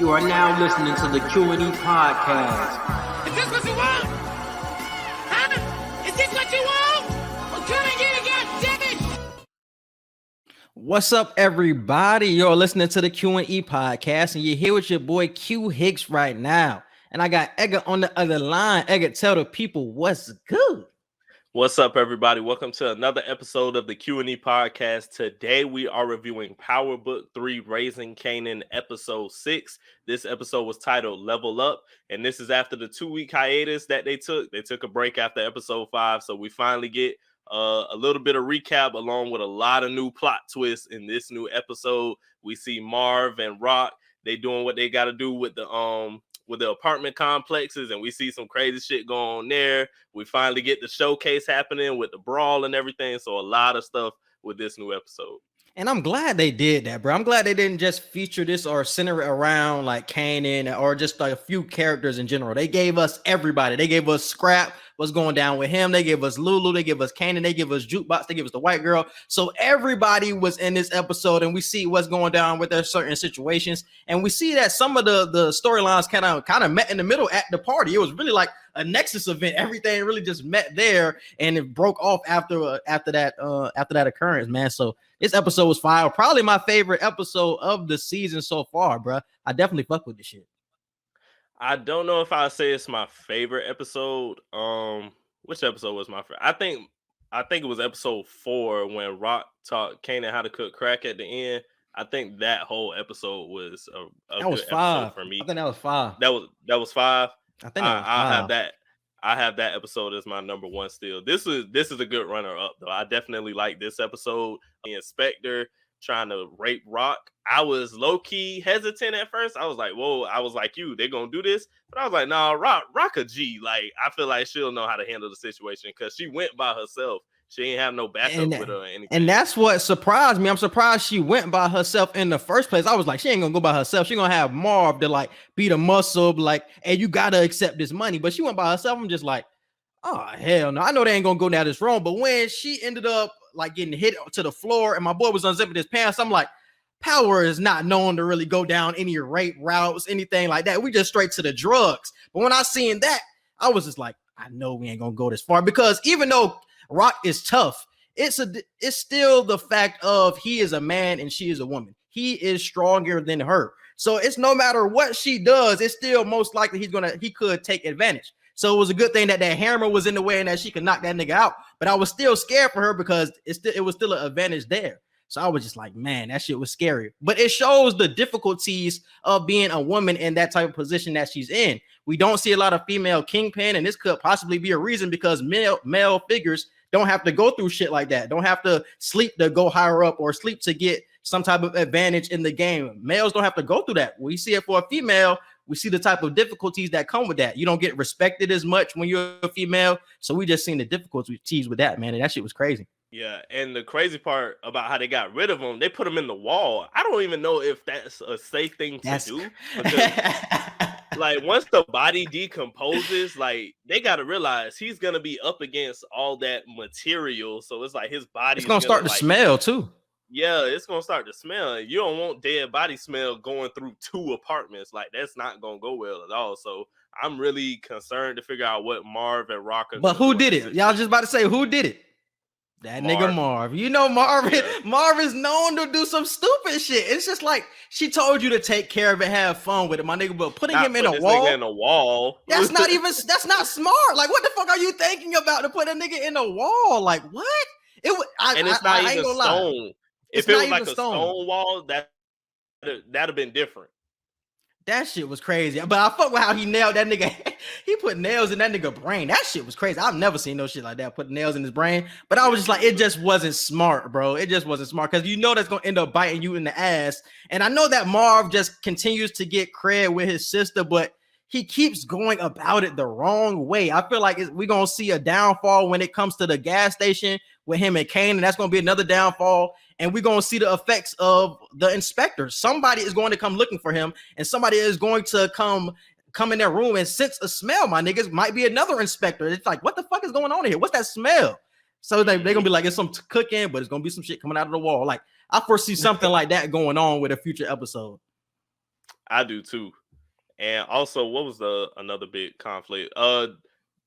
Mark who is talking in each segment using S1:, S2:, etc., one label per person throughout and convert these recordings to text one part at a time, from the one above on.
S1: You are now listening to the Q&E Podcast.
S2: Is this what you want? Huh? Is this what you want? Well, come and get it, goddammit!
S3: What's up, everybody? You're listening to the Q&E Podcast, and you're here with your boy Q Hicks right now. And I got Edgar on the other line. Edgar, tell the people what's good.
S4: What's up, everybody? Welcome to another episode of the Q&E Podcast. Today, we are reviewing Power Book 3, Raising Kanan, Episode 6. This episode was titled Level Up, and this is after the 2-week hiatus that they took. They took a break after Episode 5, so we finally get a little bit of recap along with a lot of new plot twists in this new episode. We see Marv and Rock. They doing what they got to do with the apartment complexes, and we see some crazy shit going on there. We finally get the showcase happening with the brawl and everything. So a lot of stuff with this new episode.
S3: And I'm glad they did that, bro. I'm glad they didn't just feature this or center it around like Kanan or just like a few characters in general. They gave us everybody. They gave us Scrap, what's going down with him. They gave us Lulu. They gave us Kanan. They gave us Jukebox. They gave us the white girl. So everybody was in this episode, and we see what's going down with their certain situations. And we see that some of the storylines kind of met in the middle at the party. It was really like a Nexus event. Everything really just met there, and it broke off after that occurrence, man. So this episode was fire. Probably my favorite episode of the season so far, bro. I definitely fuck with this shit.
S4: I don't know if I say it's my favorite episode. Which episode was my favorite? I think it was episode 4 when Rock taught Kanan how to cook crack at the end. I think that whole episode was a
S3: that was
S4: good
S3: 5
S4: episode for me.
S3: I think that was 5.
S4: That was 5.
S3: I think I
S4: have that. I have that episode as my number 1 still. This is a good runner up though. I definitely like this episode. The inspector trying to rape Rock. I was low key hesitant at first. I was like, whoa. I was like, they're gonna do this, but I was like, nah, Rock a G. Like, I feel like she'll know how to handle the situation because she went by herself. She ain't have no backup with her or anything.
S3: And that's what surprised me. I'm surprised she went by herself in the first place. I was like, she ain't gonna go by herself. She gonna have Marv to like be the muscle, like, hey, you gotta accept this money. But she went by herself. I'm just like, oh hell no. I know they ain't gonna go down this wrong. But when she ended up like getting hit to the floor and my boy was unzipping his pants, I'm like, Power is not known to really go down any rape routes, anything like that. We just straight to the drugs. But when I seen that, I was just like, I know we ain't gonna go this far, because even though Rock is tough, it's still the fact of he is a man and she is a woman. He is stronger than her. So it's no matter what she does, it's still most likely he could take advantage. So it was a good thing that hammer was in the way and that she could knock that nigga out. But I was still scared for her because it was still an advantage there. So I was just like, man, that shit was scary. But it shows the difficulties of being a woman in that type of position that she's in. We don't see a lot of female kingpin, and this could possibly be a reason because male figures don't have to go through shit like that. Don't have to sleep to go higher up or sleep to get some type of advantage in the game. Males don't have to go through that. We see it for a female. We see the type of difficulties that come with that. You don't get respected as much when you're a female. So we just seen the difficulties with that, man. And that shit was crazy.
S4: Yeah, and the crazy part about how they got rid of him, they put him in the wall. I don't even know if that's a safe thing to do. Because, like, once the body decomposes, like, they got to realize he's going to be up against all that material. So it's like his body.
S3: It's going to start to smell, too.
S4: Yeah, it's going to start to smell. You don't want dead body smell going through 2 apartments. Like, that's not going to go well at all. So I'm really concerned to figure out what Marv and Rock are.
S3: But who did it? Y'all just about to say, who did it? That nigga Marv. You know Marv. Yeah. Marv is known to do some stupid shit. It's just like she told you to take care of it, have fun with it, my nigga. But putting him in a wall. That's not smart. Like, what the fuck are you thinking about to put a nigga in a wall? Like, what?
S4: It's not even stone. If it was like a stone wall, that'd have been different.
S3: That shit was crazy. But I fuck with how he nailed that nigga. He put nails in that nigga brain. That shit was crazy. I've never seen no shit like that. Put nails in his brain. But I was just like, it just wasn't smart, bro. It just wasn't smart. Because you know that's going to end up biting you in the ass. And I know that Marv just continues to get cred with his sister, but he keeps going about it the wrong way. I feel like we're going to see a downfall when it comes to the gas station with him and Kanan. That's going to be another downfall. And we're going to see the effects of the inspector. Somebody is going to come looking for him, and somebody is going to come in their room and sense a smell. My niggas might be another inspector. It's like, what the fuck is going on here? What's that smell? So they're going to be like, it's some cooking, but it's going to be some shit coming out of the wall. Like, I foresee something like that going on with a future episode.
S4: I do too. And also, what was another big conflict?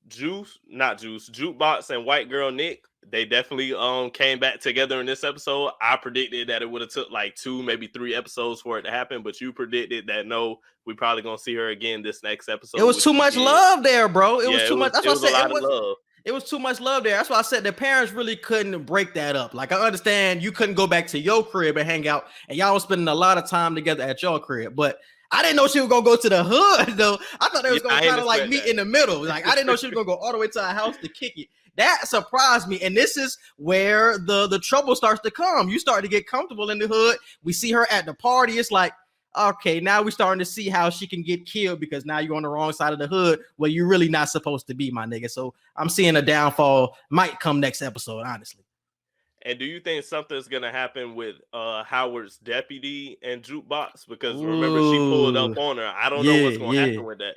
S4: Jukebox and white girl Nique, they definitely came back together in this episode. I predicted that it would have took like 2, maybe 3 episodes for it to happen, but you predicted that no, we probably gonna see her again this next episode.
S3: It was too much love there, bro. It was too much. That's what I said.
S4: Love.
S3: It was too much love there. That's why I said the parents really couldn't break that up. Like, I understand you couldn't go back to your crib and hang out, and y'all was spending a lot of time together at your crib, but I didn't know she was gonna go to the hood though. I thought they was gonna kind of like meet in the middle. Like, I didn't know she was gonna go all the way to our house to kick it. That surprised me, and this is where the trouble starts to come. You start to get comfortable in the hood. We see her at the party. It's like, okay, now we're starting to see how she can get killed because now you're on the wrong side of the hood where you're really not supposed to be, my nigga. So I'm seeing a downfall might come next episode, honestly.
S4: And do you think something's gonna happen with Howard's deputy and Jukebox? Because remember, she pulled up on her. I don't know what's gonna happen with that.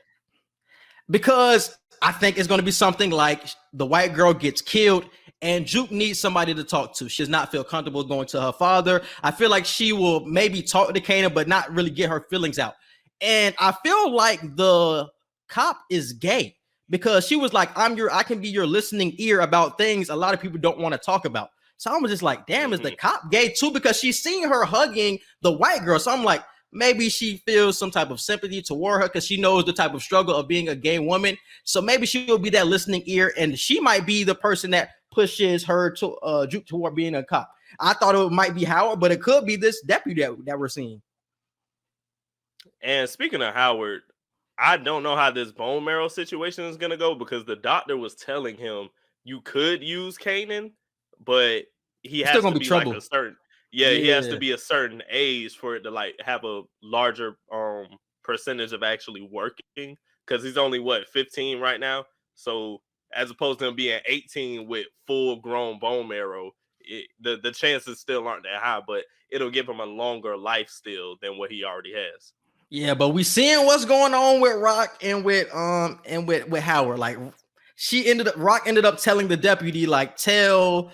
S3: Because I think it's gonna be something like the white girl gets killed and Juke needs somebody to talk to. She does not feel comfortable going to her father. I feel like she will maybe talk to Kanan, but not really get her feelings out. And I feel like the cop is gay because she was like, I can be your listening ear about things a lot of people don't want to talk about. So I was just like, damn, is the cop gay too? Because she's seen her hugging the white girl. So I'm like, maybe she feels some type of sympathy toward her because she knows the type of struggle of being a gay woman. So maybe she will be that listening ear, and she might be the person that pushes her to Juke toward being a cop. I thought it might be Howard, but it could be this deputy that we're seeing.
S4: And speaking of Howard, I don't know how this bone marrow situation is gonna go because the doctor was telling him you could use Kanan, but he has to be like a certain he has to be a certain age for it to like have a larger percentage of actually working because he's only 15 right now. So as opposed to him being 18 with full grown bone marrow, the chances still aren't that high, but it'll give him a longer life still than what he already has.
S3: Yeah, but we seeing what's going on with Rock and with Howard. Like Rock ended up telling the deputy, like, tell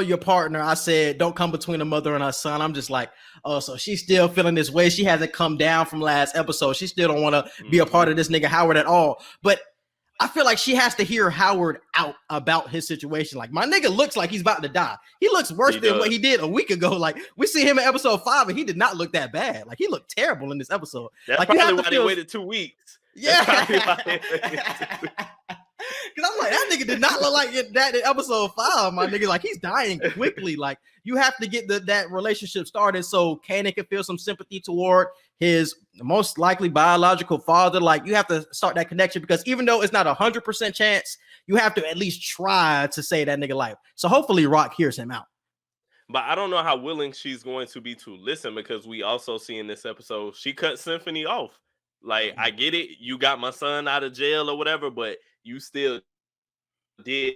S3: your partner I said don't come between a mother and her son. I'm just like, oh, so she's still feeling this way. She hasn't come down from last episode. She still don't want to be a part of this nigga Howard at all. But I feel like she has to hear Howard out about his situation. Like, my nigga looks like he's about to die. He looks worse than what he did a week ago. Like, we see him in episode 5 and he did not look that bad. Like, he looked terrible in this episode.
S4: That's
S3: like,
S4: probably why they waited 2 weeks.
S3: Yeah. Because I'm like, that nigga did not look like that in episode 5, my nigga. Like, he's dying quickly. Like, you have to get that relationship started so Kanan can feel some sympathy toward his most likely biological father. Like, you have to start that connection because even though it's not 100% chance, you have to at least try to save that nigga life. So hopefully Rock hears him out.
S4: But I don't know how willing she's going to be to listen because we also see in this episode, she cut Symphony off. Like, I get it. You got my son out of jail or whatever, but you still did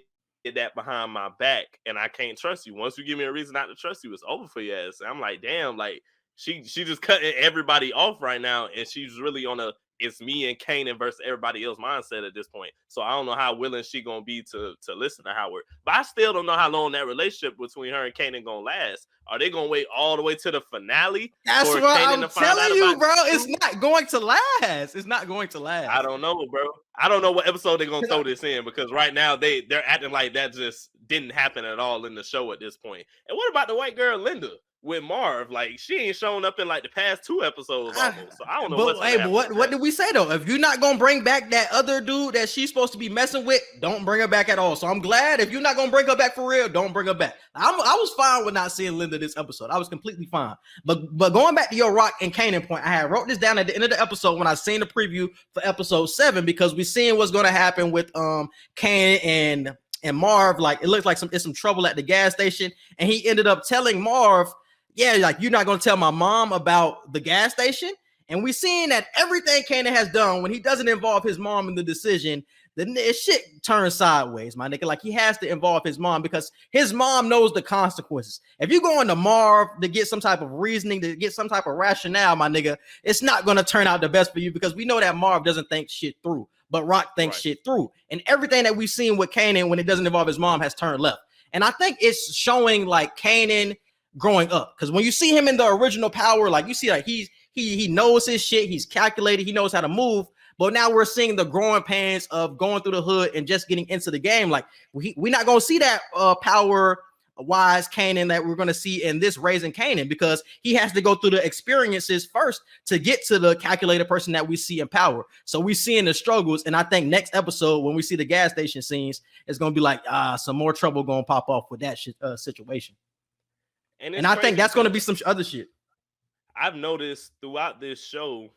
S4: that behind my back, and I can't trust you. Once you give me a reason not to trust you, it's over for your ass. I'm like, damn, like she just cutting everybody off right now, and she's really on a it's me and Kanan versus everybody else mindset at this point. So I don't know how willing she gonna be to listen to Howard. But I still don't know how long that relationship between her and Kanan gonna last. Are they gonna wait all the way to the finale?
S3: That's what I'm telling you, bro. It's not going to last. It's not going to last.
S4: I don't know, bro. I don't know what episode they're gonna throw this in because right now they're acting like that just didn't happen at all in the show at this point. And what about the white girl Linda with Marv? Like, she ain't shown up in like the past 2 episodes almost. So I don't know.
S3: But what did we say though? If you're not gonna bring back that other dude that she's supposed to be messing with, don't bring her back at all. So I'm glad if you're not gonna bring her back for real, don't bring her back. I was fine with not seeing Linda this episode. I was completely fine. But going back to your Rock and Kanan point, I had wrote this down at the end of the episode when I seen the preview for episode 7 because we seeing what's gonna happen with Kanan and Marv. Like, it looks like it's some trouble at the gas station, and he ended up telling Marv, yeah, like, you're not going to tell my mom about the gas station. And we seeing that everything Kanan has done when he doesn't involve his mom in the decision, then shit turns sideways, my nigga. Like, he has to involve his mom because his mom knows the consequences. If you're going to Marv to get some type of reasoning, to get some type of rationale, my nigga, it's not going to turn out the best for you because we know that Marv doesn't think shit through, but Rock thinks shit through. And everything that we've seen with Kanan when it doesn't involve his mom has turned left. And I think it's showing like Kanan growing up, because when you see him in the original Power, like, you see like he knows his shit. He's calculated. He knows how to move. But now we're seeing the growing pains of going through the hood and just getting into the game. Like we're not gonna see that power wise Kanan that we're gonna see in this Raising Kanan, because he has to go through the experiences first to get to the calculated person that we see in power. So we're seeing the struggles, and I think next episode when we see the gas station scenes, it's gonna be like some more trouble gonna pop off with that situation. And I think that's gonna be some other shit.
S4: I've noticed throughout this show,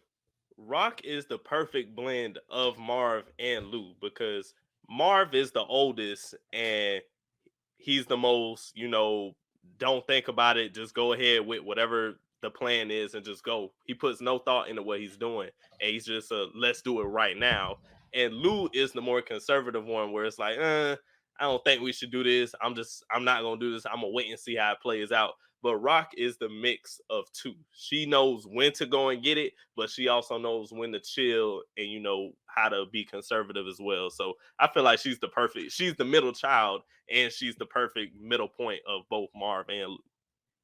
S4: Rock is the perfect blend of Marv and Lou, because Marv is the oldest and he's the most, don't think about it, just go ahead with whatever the plan is and just go. He puts no thought into what he's doing, and he's just let's do it right now. And Lou is the more conservative one, where it's like, I don't think we should do this. I'm not gonna do this. I'm gonna wait and see how it plays out. But Rock is the mix of two. She knows when to go and get it, but she also knows when to chill and how to be conservative as well. So I feel like she's the middle child, and she's the perfect middle point of both Marv and Lou.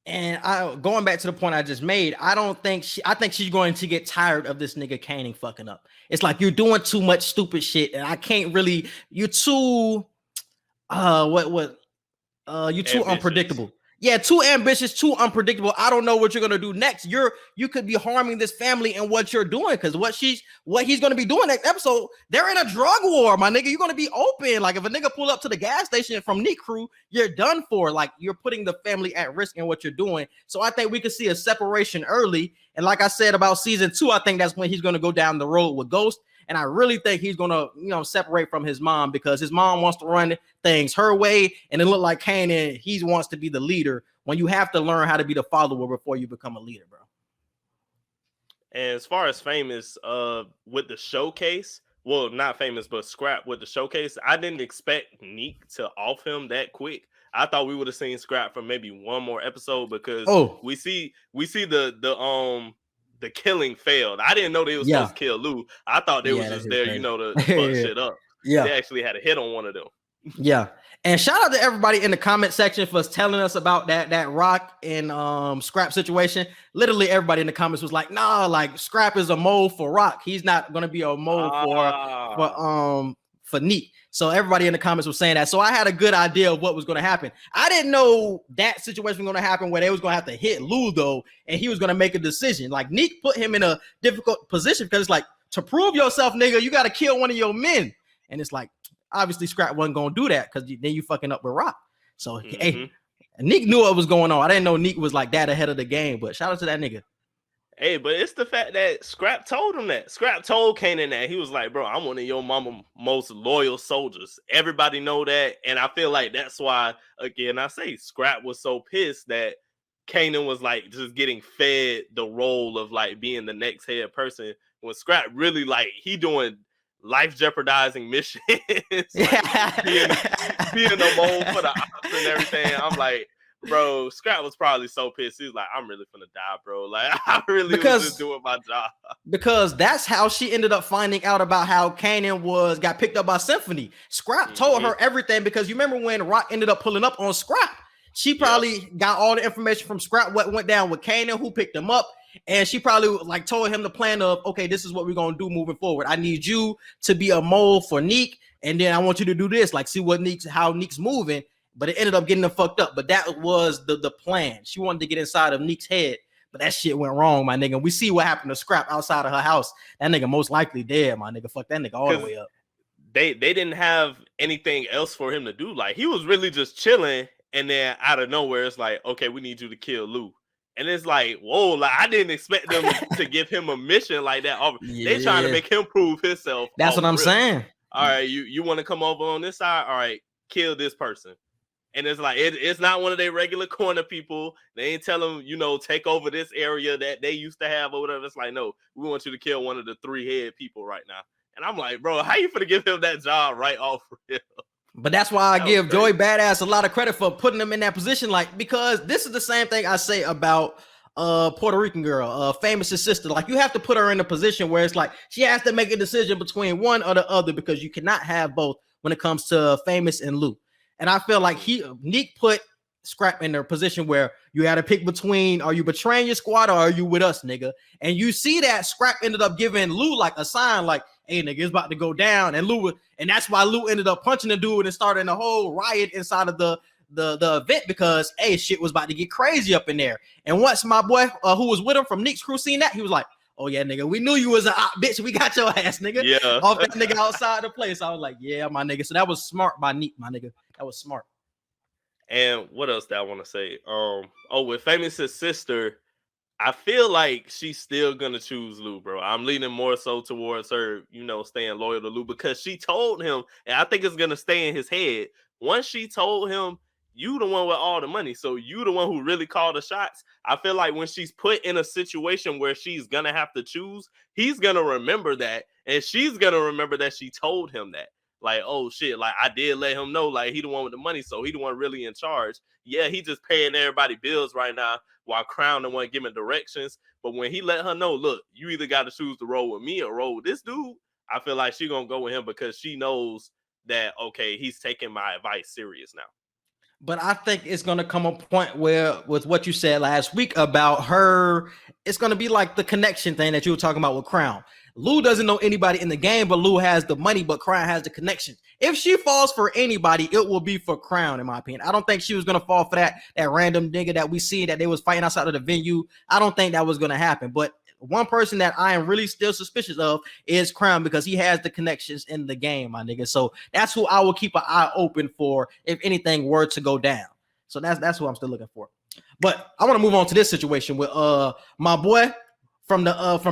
S3: And going back to the point I just made, I think she's going to get tired of this nigga Kanan fucking up. It's like, you're doing too much stupid shit, and I can't really. You're too you're too unpredictable. Yeah, too ambitious, too unpredictable. I don't know what you're gonna do next. You could be harming this family in what you're doing, because what he's gonna be doing next episode, they're in a drug war, my nigga. You're gonna be open. Like, if a nigga pull up to the gas station from Nique crew, you're done for. Like, you're putting the family at risk in what you're doing. So I think we could see a separation early. And like I said about season 2, I think that's when he's gonna go down the road with Ghost. And I really think he's gonna, separate from his mom, because his mom wants to run things her way, and it looked like Kanan, he wants to be the leader, when you have to learn how to be the follower before you become a leader, bro.
S4: And as far as Famous, with the showcase, well, not Famous, but Scrap with the showcase, I didn't expect Nique to off him that quick. I thought we would have seen Scrap for maybe one more episode, because we see the killing failed. I didn't know they was supposed to kill Lou. I thought they was just there, to fuck shit up. Yeah, they actually had a hit on one of them.
S3: Yeah, and shout out to everybody in the comment section for telling us about that Rock and Scrap situation. Literally everybody in the comments was like, nah, like Scrap is a mole for Rock. He's not gonna be a mole for Nique. So everybody in the comments was saying that. So I had a good idea of what was going to happen. I didn't know that situation was going to happen where they was going to have to hit Lou, though, and he was going to make a decision. Like, Nique put him in a difficult position, because it's like, to prove yourself, nigga, you got to kill one of your men. And it's like, obviously Scrap wasn't going to do that, because then you fucking up with Rock. So, hey, Nique knew what was going on. I didn't know Nique was like that ahead of the game, but shout out to that nigga.
S4: Hey, but it's the fact that Scrap told him that. Scrap told Kanan that. He was like, bro, I'm one of your mama's most loyal soldiers. Everybody know that. And I feel like that's why, again, I say Scrap was so pissed that Kanan was like just getting fed the role of like being the next head person, when Scrap really like he doing life jeopardizing missions. Like, being a mole for the ops and everything. I'm like, bro, Scrap was probably so pissed. He was like, I'm really finna die, bro. Like, I really was just doing my job.
S3: Because that's how she ended up finding out about how Kanan got picked up by Symphony. Scrap told her everything, because you remember when Rock ended up pulling up on Scrap, she probably got all the information from Scrap, what went down with Kanan, who picked him up. And she probably like told him the plan of, okay, this is what we're going to do moving forward. I need you to be a mole for Nique. And then I want you to do this, like see how Nique's moving. But it ended up getting them fucked up. But that was the plan. She wanted to get inside of Nique's head, but that shit went wrong, my nigga. We see what happened to Scrap outside of her house. That nigga most likely dead, my nigga. Fuck that nigga all the way up.
S4: They didn't have anything else for him to do. Like, he was really just chilling, and then out of nowhere, it's like, okay, we need you to kill Lou. And it's like, whoa, like I didn't expect them to give him a mission like that. They trying to make him prove himself.
S3: That's what I'm saying.
S4: All right, you want to come over on this side? All right, kill this person. And it's like, it's not one of their regular corner people. They ain't tell them, take over this area that they used to have or whatever. It's like, no, we want you to kill one of the 3 head people right now. And I'm like, bro, how you finna give him that job right off real?
S3: But that's why I give Joey Badass a lot of credit for putting him in that position. Like, because this is the same thing I say about Puerto Rican girl, Famous's sister. Like, you have to put her in a position where it's like she has to make a decision between one or the other, because you cannot have both when it comes to Famous and Lou. And I feel like Nique put Scrap in a position where you had to pick between, are you betraying your squad or are you with us, nigga? And you see that Scrap ended up giving Lou like a sign, like, hey, nigga, it's about to go down. And that's why Lou ended up punching the dude and starting a whole riot inside of the event, because hey, shit was about to get crazy up in there. And once my boy who was with him from Nique's crew seen that, he was like, oh yeah, nigga, we knew you was a bitch. We got your ass, nigga.
S4: Yeah.
S3: Off that nigga outside the place. I was like, yeah, my nigga. So that was smart by Nique, my nigga. That was smart.
S4: And what else did I want to say? With Famous's sister, I feel like she's still gonna choose Lou, bro. I'm leaning more so towards her, staying loyal to Lou, because she told him, and I think it's gonna stay in his head. Once she told him, you the one with all the money, so you the one who really called the shots. I feel like when she's put in a situation where she's gonna have to choose, he's gonna remember that, and she's gonna remember that she told him that. Like, oh shit, like I did let him know, like he the one with the money, so he the one really in charge. Yeah, he just paying everybody bills right now while Crown the one giving directions. But when he let her know, look, you either got to choose to roll with me or roll with this dude, I feel like she gonna go with him because she knows that, okay, he's taking my advice serious now.
S3: But I think it's going to come a point where, with what you said last week about her, it's going to be like the connection thing that you were talking about with Crown. Lou doesn't know anybody in the game, but Lou has the money, but Crown has the connection. If she falls for anybody, it will be for Crown, in my opinion. I don't think she was going to fall for that random nigga that we see that they was fighting outside of the venue. I don't think that was going to happen. But one person that I am really still suspicious of is Crown, because he has the connections in the game, my nigga. So that's who I will keep an eye open for if anything were to go down. So that's who I'm still looking for. But I want to move on to this situation with my boy from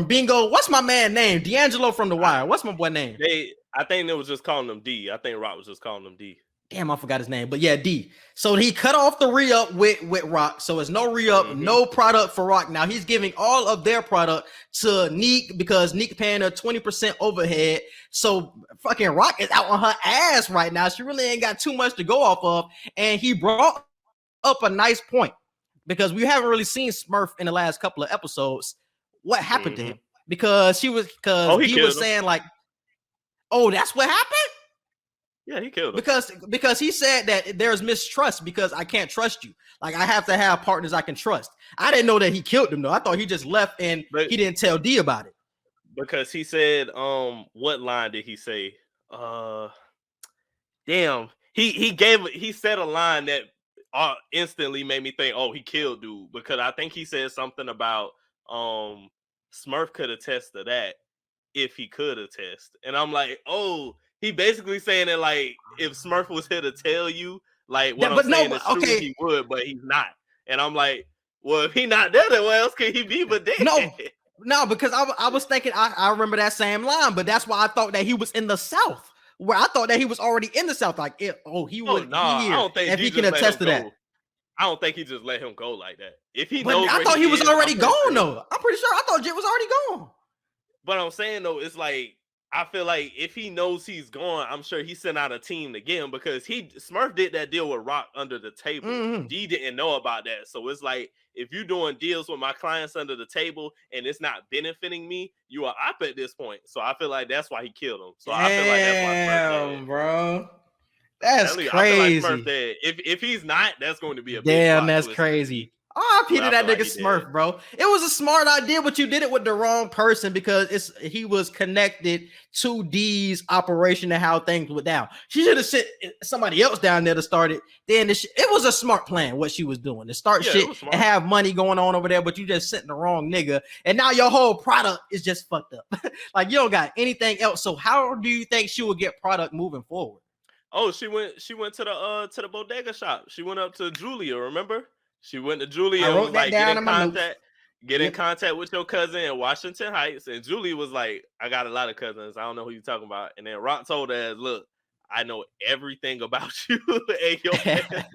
S3: Bingo. What's my man name? D'Angelo from The Wire. What's my boy name?
S4: I think they was just calling him D. I think Rock was just calling him D.
S3: Damn, I forgot his name, but yeah, D. So he cut off the re-up with Rock. So it's no re-up, no product for Rock. Now he's giving all of their product to Nique, because Nique paying her 20% overhead. So fucking Rock is out on her ass right now. She really ain't got too much to go off of. And he brought up a nice point, because we haven't really seen Smurf in the last couple of episodes. What happened to him? Because he was saying like, oh, that's what happened?
S4: Yeah, he killed him.
S3: Because he said that there's mistrust, because I can't trust you. Like, I have to have partners I can trust. I didn't know that he killed him, though. I thought he just left and he didn't tell D about it.
S4: Because he said, what line did he say? Damn. He said a line that instantly made me think, oh, he killed dude. Because I think he said something about Smurf could attest to that if he could attest. And I'm like, oh, he basically saying that, like, if Smurf was here to tell you, like, what I'm saying is true, he would, but he's not. And I'm like, well, if he not there, then where else can he be but there?
S3: No, because I was thinking, I remember that same line, but that's why I thought that he was in the South, where I thought that he was already in the South. Like, he would be here,
S4: I don't think
S3: if he can attest to that.
S4: I don't think he just let him go like that. If he
S3: but
S4: knows,
S3: I thought he was already gone, though. I'm pretty sure. I thought Jit was already gone.
S4: But I'm saying, though, it's like, I feel like if he knows he's gone, I'm sure he sent out a team to get him, because Smurf did that deal with Rock under the table. D didn't know about that. So it's like, if you're doing deals with my clients under the table and it's not benefiting me, you are up at this point. So I feel like that's why he killed him. So I feel like that's why Smurf did.
S3: Bro. That's crazy.
S4: I feel like Smurf did. If he's not, that's going to be a
S3: damn, that's crazy. Oh, I peated that nigga Smurf, bro. It was a smart idea, but you did it with the wrong person, because he was connected to D's operation and how things went down. She should have sent somebody else down there to start it. Then it was a smart plan what she was doing, to start shit and have money going on over there, but you just sent the wrong nigga, and now your whole product is just fucked up. Like, you don't got anything else. So how do you think she will get product moving forward?
S4: Oh, she went to the bodega shop. She went up to Julia, remember? She went to Julia and was like, get in contact with your cousin in Washington Heights. And Julia was like, I got a lot of cousins. I don't know who you're talking about. And then Rock told her, look, I know everything about you and your family.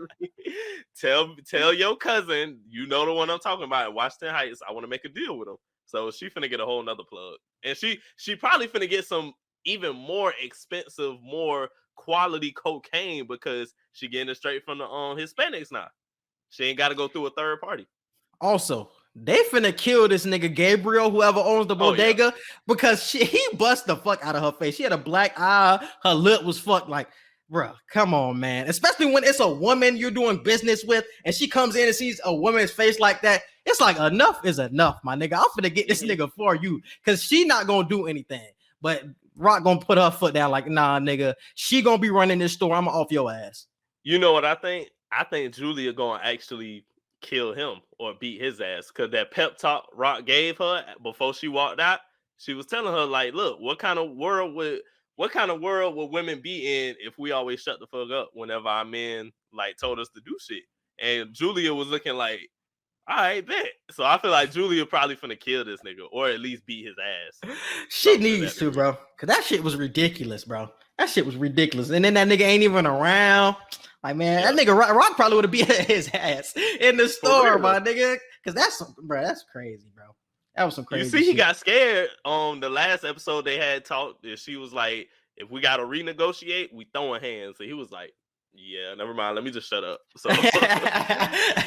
S4: Tell your cousin, you know the one I'm talking about in Washington Heights. I want to make a deal with him. So she finna get a whole nother plug. And she probably finna get some even more expensive, more quality cocaine, because she getting it straight from the Hispanics now. She ain't got to go through a third party.
S3: Also, they finna kill this nigga Gabriel, whoever owns the bodega, because he bust the fuck out of her face. She had a black eye. Her lip was fucked. Like, Bro, come on, man. Especially when it's a woman you're doing business with and she comes in and sees a woman's face like that. It's like enough is enough, my nigga. I'm finna get this nigga for you because she not gonna do anything. But Rock gonna put her foot down like, nah, nigga. She gonna be running this store. I'm off your ass.
S4: You know what I think? I think Julia gonna actually kill him or beat his ass because that pep talk Rock gave her before she walked out, she was telling her like, look, what kind of world would women be in if we always shut the fuck up whenever our men like told us to do shit? And Julia was looking like, all right, bet. So I feel like Julia probably finna kill this nigga or at least beat his ass.
S3: She needs to, bro. Cause that shit was ridiculous, bro. That shit was ridiculous. And then that nigga ain't even around. Like, man, that nigga Rock probably would have beat his ass in the store, my nigga. Cause that's crazy, bro. That was some crazy.
S4: You see,
S3: shit.
S4: He got scared on the last episode. They had talked. She was like, "If we got to renegotiate, we throwing hands." So he was like, "Yeah, never mind. Let me just shut up." So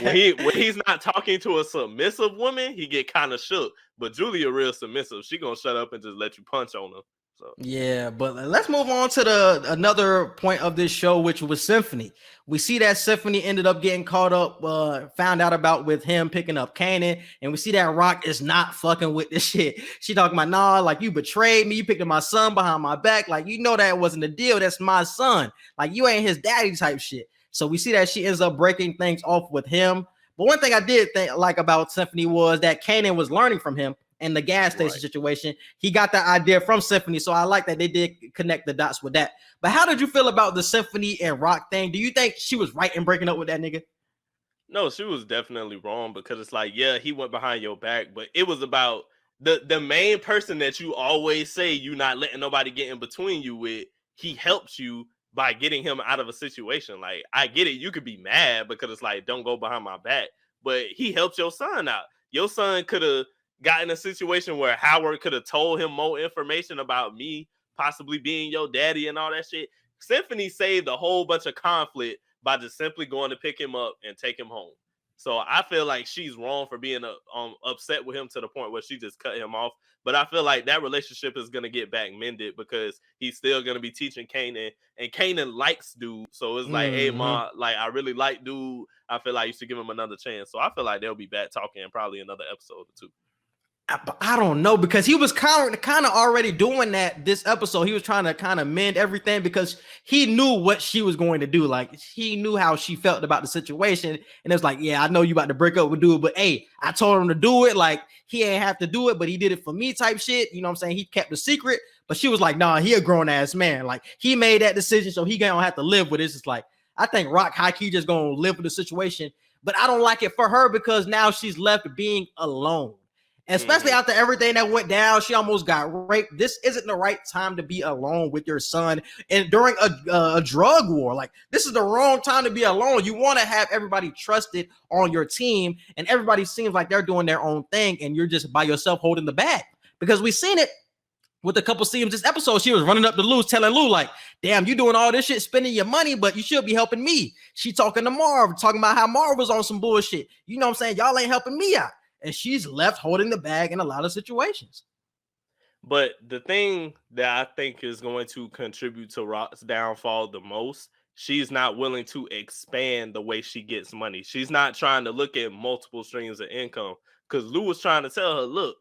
S4: when he's not talking to a submissive woman, he get kind of shook. But Julia real submissive. She gonna shut up and just let you punch on her. So
S3: yeah, but let's move on to another point of this show, which was Symphony. We see that Symphony ended up getting caught up, found out about with him picking up Kanan, and we see that Rock is not fucking with this shit. She talking about, nah, like you betrayed me, you picked up my son behind my back, like you know that wasn't the deal. That's my son, like you ain't his daddy type shit. So we see that she ends up breaking things off with him. But one thing I did think like about Symphony was that Kanan was learning from him. In the gas station situation, he got that idea from Symphony, so I like that they did connect the dots with that. But how did you feel about the Symphony and Rock thing? Do you think she was right in breaking up with that nigga?
S4: No, she was definitely wrong because it's like, yeah, he went behind your back, but it was about the main person that you always say you not letting nobody get in between you with. He helps you by getting him out of a situation. Like, I get it, you could be mad because it's like, don't go behind my back, but he helped your son out. Your son could have got in a situation where Howard could have told him more information about me possibly being your daddy and all that shit. Symphony saved a whole bunch of conflict by just simply going to pick him up and take him home. So I feel like she's wrong for being upset with him to the point where she just cut him off. But I feel like that relationship is going to get back mended because he's still going to be teaching Kanan, and Kanan likes dude. So it's like, hey, Ma, like I really like dude. I feel like you should give him another chance. So I feel like they'll be back talking in probably another episode or two.
S3: I don't know, because he was kind of already doing that this episode. He was trying to kind of mend everything because he knew what she was going to do. Like, he knew how she felt about the situation. And it was like, yeah, I know you about to break up with dude, but hey, I told him to do it. Like, he ain't have to do it, but he did it for me type shit. You know what I'm saying? He kept the secret, but she was like, nah, he a grown ass man. Like, he made that decision, so he gonna have to live with it. It's just like, I think Rock high-key just gonna live with the situation, but I don't like it for her because now she's left being alone. Especially after everything that went down, she almost got raped. This isn't the right time to be alone with your son, and during a drug war. Like, this is the wrong time to be alone. You want to have everybody trusted on your team, and everybody seems like they're doing their own thing, and you're just by yourself holding the bag. Because we've seen it with a couple scenes this episode. She was running up to Lou, telling Lou like, damn, you doing all this shit, spending your money, but you should be helping me. She talking to Marv, talking about how Marv was on some bullshit. You know what I'm saying? Y'all ain't helping me out. And she's left holding the bag in a lot of situations.
S4: But the thing that I think is going to contribute to Rock's downfall the most, she's not willing to expand the way she gets money. She's not trying to look at multiple streams of income, because Lou was trying to tell her, look,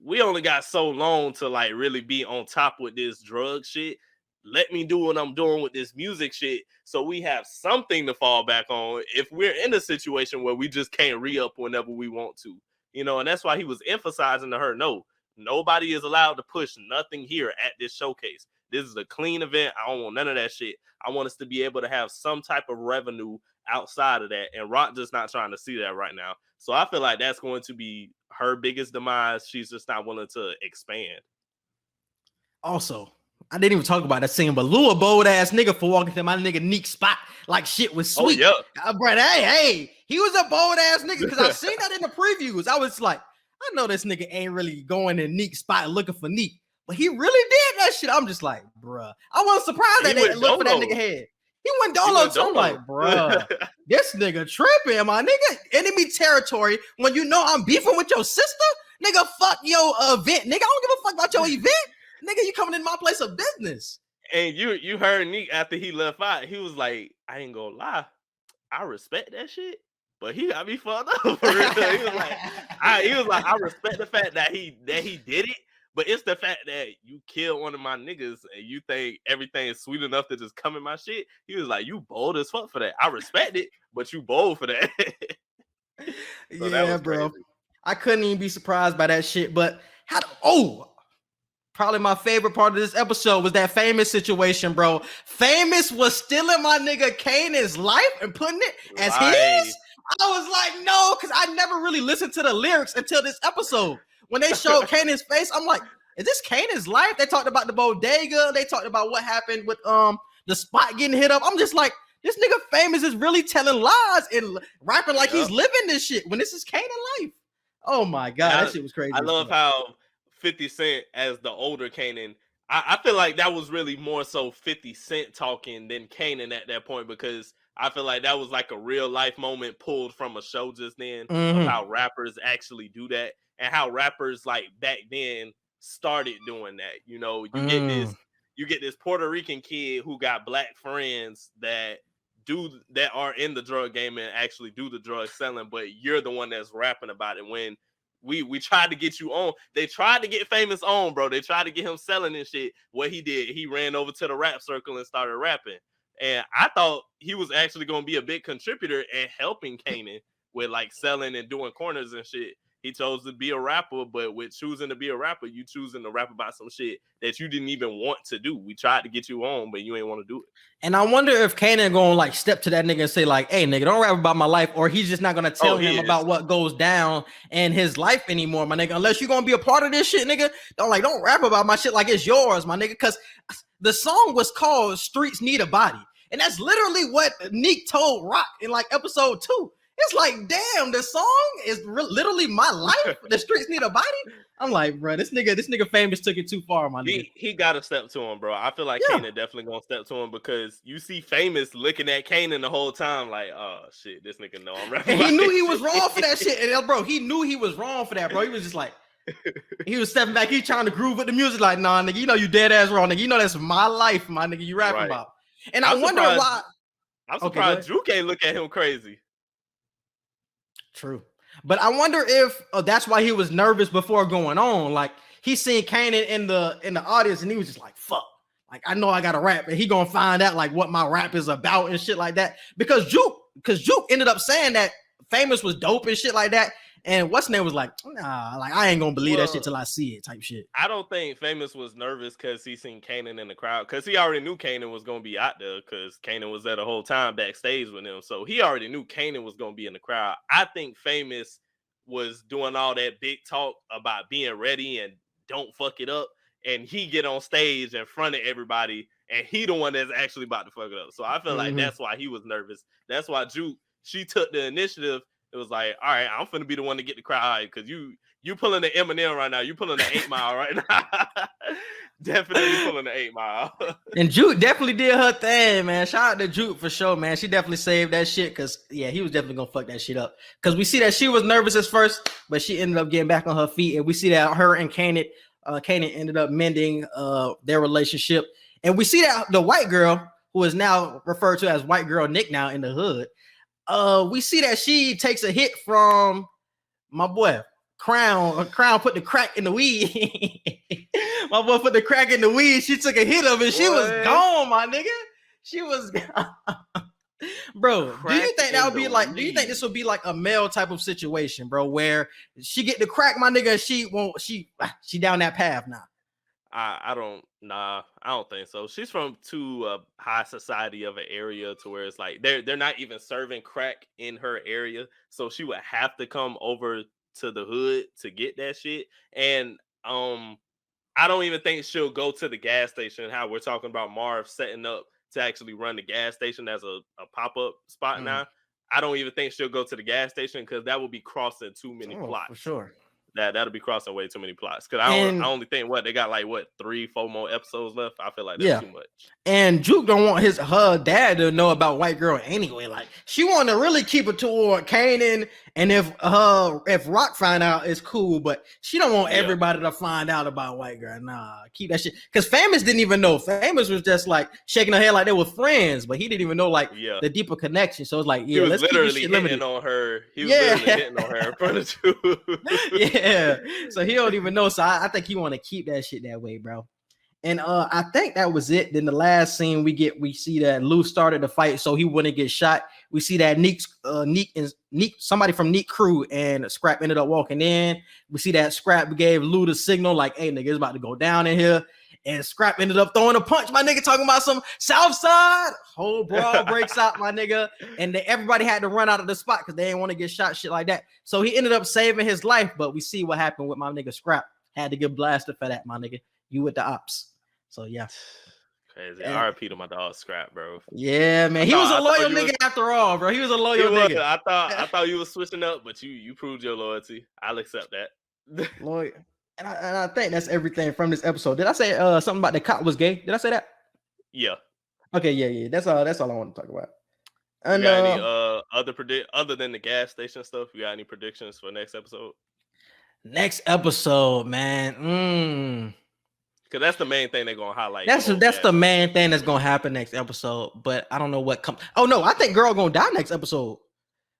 S4: we only got so long to like really be on top with this drug shit. Let me do what I'm doing with this music shit so we have something to fall back on if we're in a situation where we just can't re-up whenever we want to. You know, and that's why he was emphasizing to her, no, nobody is allowed to push nothing here at this showcase. This is a clean event. I don't want none of that shit. I want us to be able to have some type of revenue outside of that. And Rock just not trying to see that right now. So I feel like that's going to be her biggest demise. She's just not willing to expand.
S3: Also, I didn't even talk about that scene, but Lou a bold ass nigga for walking to my nigga Nique spot like shit was sweet.
S4: Oh, yeah.
S3: Bro, hey, he was a bold ass nigga because I seen that in the previews. I was like, I know this nigga ain't really going in Nique's spot looking for Nique, but he really did that shit. I'm just like, bruh. I wasn't surprised that they looked for that nigga head. He went dolo too. I'm like, bruh, this nigga tripping, my nigga. Enemy territory when you know I'm beefing with your sister? Nigga, fuck your event. Nigga, I don't give a fuck about your event. Nigga, you coming in my place of business.
S4: And you heard Nique after he left out, he was like, I ain't gonna lie, I respect that shit, but he got me fucked up for real. He was like, I respect the fact that he did it, but it's the fact that you killed one of my niggas and you think everything is sweet enough to just come in my shit. He was like, you bold as fuck for that. I respect it, but you bold for that. So
S3: yeah, bro.
S4: Crazy.
S3: I couldn't even be surprised by that shit. But probably my favorite part of this episode was that Famous situation, bro. Famous was stealing my nigga Kanan's life and putting it as his. I was like, no, because I never really listened to the lyrics until this episode. When they showed Kanan's face, I'm like, is this Kanan's life? They talked about the bodega. They talked about what happened with the spot getting hit up. I'm just like, this nigga Famous is really telling lies and rapping like he's living this shit when this is Kanan life. Oh my God, that shit was crazy.
S4: I love how 50 Cent as the older Kanan, I feel like that was really more so 50 Cent talking than Kanan at that point, because I feel like that was like a real life moment pulled from a show just then of how rappers actually do that and how rappers like back then started doing that. You know, you get this Puerto Rican kid who got black friends that are in the drug game and actually do the drug selling, but you're the one that's rapping about it. When we tried to get you on, they tried to get Famous on, bro. They tried to get him selling and shit. What he did, he ran over to the rap circle and started rapping. And I thought he was actually going to be a big contributor and helping Kanan with like selling and doing corners and shit. He chose to be a rapper, but with choosing to be a rapper, you choosing to rap about some shit that you didn't even want to do. We tried to get you on, but you ain't want to do it.
S3: And I wonder if Kanan gonna like step to that nigga and say like, hey nigga, don't rap about my life, or he's just not gonna tell him about what goes down in his life anymore, my nigga. Unless you're gonna be a part of this shit, nigga. Don't rap about my shit like it's yours, my nigga. Cause the song was called Streets Need a Body. And that's literally what Nique told Rock in like episode 2. It's like, damn, the song is literally my life. The streets need a body. I'm like, bro, this nigga Famous took it too far, my nigga.
S4: He got to step to him, bro. I feel like Kanan definitely gonna step to him, because you see Famous looking at Kanan the whole time, like, oh shit, this nigga know I'm rapping.
S3: And he knew he was wrong for that shit. And bro, he knew he was wrong for that, bro. He was just like, he was stepping back. He trying to groove with the music, like, nah, nigga, you know you dead ass wrong, nigga. You know that's my life, my nigga. You rapping about. And I wonder why.
S4: I'm surprised Drew can't look at him crazy.
S3: True. But I wonder if that's why he was nervous before going on. Like he seen Kanan in the audience and he was just like, fuck. Like, I know I gotta rap, and he gonna find out like what my rap is about and shit like that. Because Juke ended up saying that Famous was dope and shit like that. And what's name was like, nah, like I ain't gonna believe that shit till I see it, type shit.
S4: I don't think Famous was nervous because he seen Kanan in the crowd, because he already knew Kanan was gonna be out there, because Kanan was there the whole time backstage with him. So he already knew Kanan was gonna be in the crowd. I think Famous was doing all that big talk about being ready and don't fuck it up, and he get on stage in front of everybody, and he the one that's actually about to fuck it up. So I feel like that's why he was nervous. That's why she took the initiative. It was like, all right, I'm finna be the one to get the crowd, because you pulling the Eminem right now. You pulling the 8 Mile right now. Definitely pulling the 8 Mile.
S3: And Juke definitely did her thing, man. Shout out to Juke for sure, man. She definitely saved that shit, because he was definitely gonna fuck that shit up. Because we see that she was nervous at first, but she ended up getting back on her feet, and we see that her and Kanan ended up mending their relationship. And we see that the white girl, who is now referred to as White Girl Nique now in the hood, we see that she takes a hit from my boy Crown. Crown put the crack in the weed. My boy put the crack in the weed. She took a hit of it. She was gone, my nigga. She was gone. Bro, do you think that would be like, do you think this would be like a male type of situation, bro, where she get the crack, my nigga, she down that path now?
S4: I don't think so. She's from too high society of an area to where it's like they're not even serving crack in her area, so she would have to come over to the hood to get that shit. And I don't even think she'll go to the gas station. How we're talking about Marv setting up to actually run the gas station as a pop-up spot now. I don't even think she'll go to the gas station, because that would be crossing too many plots.
S3: For sure.
S4: That'll be crossing way too many plots. Because I only think they got like 3-4 more episodes left. I feel like that's too much.
S3: And Juke don't want her dad to know about White Girl anyway. Like she wanted to really keep it toward Kanan And if Rock find out, it's cool, but she don't want everybody to find out about white girl. Nah, keep that shit. Because Famous didn't even know. Famous was just like shaking her head like they were friends, but he didn't even know like the deeper connection. So it's like,
S4: he was literally hitting on her. He was literally hitting on her in front of you.
S3: Yeah. So he don't even know. So I think he want to keep that shit that way, bro. And I think that was it. Then the last scene we see that Lou started the fight so he wouldn't get shot. We see that Nique, somebody from Nique crew and Scrap ended up walking in. We see that Scrap gave Lou the signal like, hey, nigga, it's about to go down in here. And Scrap ended up throwing a punch, my nigga, talking about some South Side. Whole brawl breaks out, my nigga. And everybody had to run out of the spot because they didn't want to get shot, shit like that. So he ended up saving his life. But we see what happened with my nigga Scrap. Had to get blasted for that, my nigga. You with the ops. So yeah.
S4: Crazy. RIP to my dog Scrap, bro.
S3: Yeah, man. He was a loyal nigga after all, bro. He was a loyal nigga.
S4: I thought you were switching up, but you proved your loyalty. I'll accept that.
S3: Loyal. And I think that's everything from this episode. Did I say something about the cop was gay? Did I say that?
S4: Yeah.
S3: Okay, yeah. That's all I want to talk about. And
S4: you got any other than the gas station stuff? You got any predictions for next episode?
S3: Next episode, man.
S4: Because that's the main thing they're gonna highlight.
S3: That's the main thing that's gonna happen next episode. But I don't know what comes. Oh no, I think girl gonna die next episode.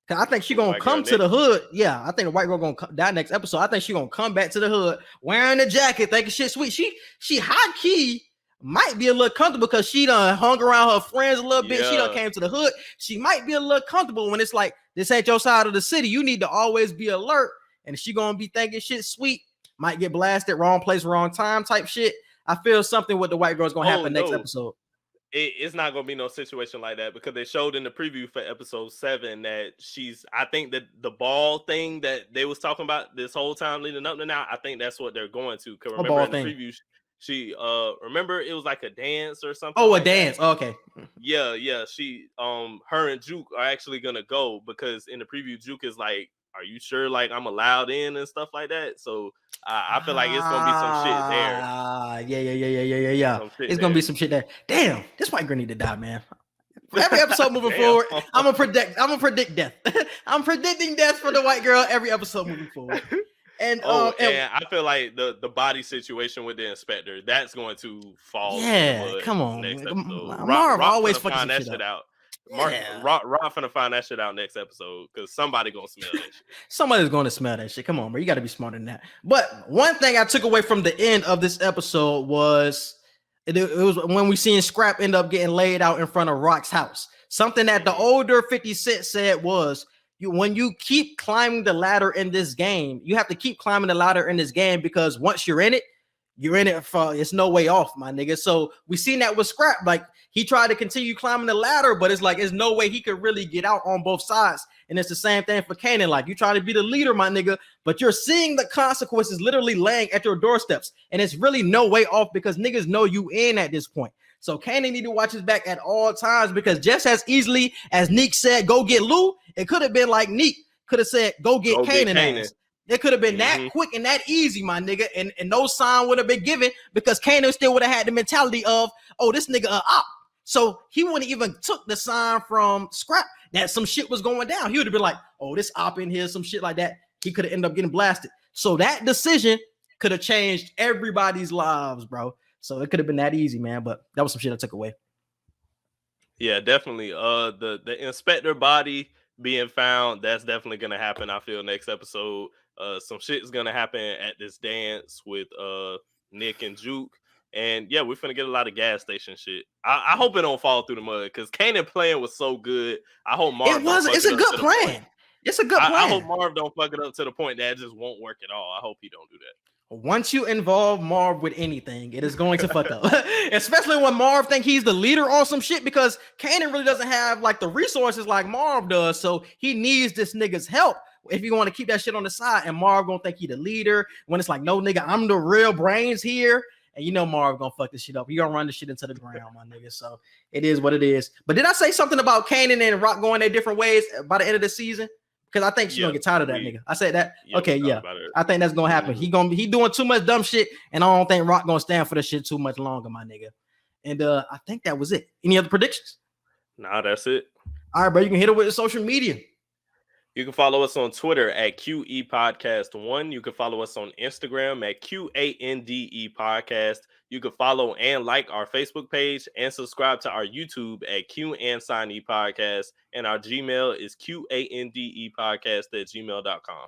S3: Cause I think she gonna come to the hood. Yeah, I think the white girl gonna die next episode. I think she gonna come back to the hood wearing the jacket, thinking shit sweet. She high key might be a little comfortable because she done hung around her friends a little bit. She done came to the hood. She might be a little comfortable when it's like this ain't your side of the city. You need to always be alert. And she gonna be thinking shit sweet. Might get blasted, wrong place, wrong time type shit. I feel something with the white girl is gonna happen next episode.
S4: It's not gonna be no situation like that because they showed in the preview for episode 7 that I think that the ball thing that they was talking about this whole time leading up to now, I think that's what they're going to. Cause remember in the preview, she remember it was like a dance or something.
S3: Oh, a dance. Oh, okay.
S4: Yeah. She her and Juke are actually gonna go because in the preview, Juke is like, are you sure like I'm allowed in and stuff like that? So I feel like it's gonna be some shit there.
S3: Yeah. It's gonna be some shit there. Damn, this white girl need to die, man. Every episode moving forward, I'm gonna predict death. I'm predicting death for the white girl every episode moving forward. And
S4: and I feel like the body situation with the inspector that's going to fall.
S3: Yeah, come on.
S4: Next episode.
S3: Marv always
S4: find that shit out. Rock finna find that shit out next episode because somebody gonna smell that shit.
S3: Somebody's gonna smell that shit. Come on, bro. You gotta be smarter than that. But one thing I took away from the end of this episode was it was when we seen Scrap end up getting laid out in front of Rock's house. Something that the older 50 Cent said was when you keep climbing the ladder in this game, you have to keep climbing the ladder in this game because once you're in it for it's no way off, my nigga. So we seen that with Scrap. Like he tried to continue climbing the ladder, but it's like there's no way he could really get out on both sides. And it's the same thing for Kanan. Like you try to be the leader, my nigga, but you're seeing the consequences literally laying at your doorsteps. And it's really no way off because niggas know you in at this point. So Kanan need to watch his back at all times because just as easily as Nique said, go get Lou, it could have been like Nique could have said, go get Kanan. It could have been that quick and that easy, my nigga. And no sign would have been given because Kanan still would have had the mentality of, oh, this nigga op. So he wouldn't even took the sign from Scrap that some shit was going down. He would have been like, oh, this op in here, some shit like that. He could have ended up getting blasted. So that decision could have changed everybody's lives, bro. So it could have been that easy, man. But that was some shit I took away.
S4: Yeah, definitely. The inspector body being found, that's definitely gonna happen. I feel next episode. Some shit is gonna happen at this dance with Nique and Juke. And yeah, we're finna get a lot of gas station shit. I hope it don't fall through the mud because Kanan playing was so good. I hope Marv.
S3: It's a good plan. It's a good plan.
S4: I hope Marv don't fuck it up to the point that it just won't work at all. I hope he don't do that.
S3: Once you involve Marv with anything, it is going to fuck up. Especially when Marv think he's the leader on some shit because Kanan really doesn't have like the resources like Marv does. So he needs this nigga's help if you want to keep that shit on the side. And Marv gonna think he the leader when it's like, no nigga, I'm the real brains here. And you know Marv gonna fuck this shit up. He gonna run this shit into the ground, my nigga. So it is what it is. But did I say something about Kanan and Rock going their different ways by the end of the season? Because I think she's gonna get tired of that nigga. I said that. Okay, yeah. I think that's gonna happen. He doing too much dumb shit, and I don't think Rock gonna stand for this shit too much longer, my nigga. And I think that was it. Any other predictions?
S4: Nah, that's it.
S3: All right, bro. You can hit it with the social media.
S4: You can follow us on Twitter at Q&E Podcast 1. You can follow us on Instagram at QANDE Podcast. You can follow and like our Facebook page and subscribe to our YouTube at Q&E Podcast. And our Gmail is QANDEpodcast@gmail.com.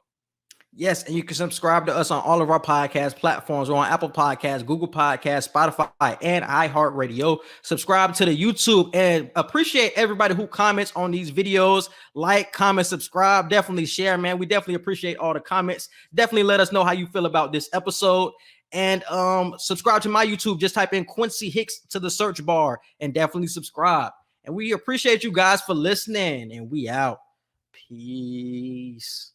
S3: Yes, and you can subscribe to us on all of our podcast platforms. We're on Apple Podcasts, Google Podcasts, Spotify, and iHeartRadio. Subscribe to the YouTube and appreciate everybody who comments on these videos. Like, comment, subscribe. Definitely share, man. We definitely appreciate all the comments. Definitely let us know how you feel about this episode. And subscribe to my YouTube. Just type in Quincy Hicks to the search bar and definitely subscribe. And we appreciate you guys for listening. And we out. Peace.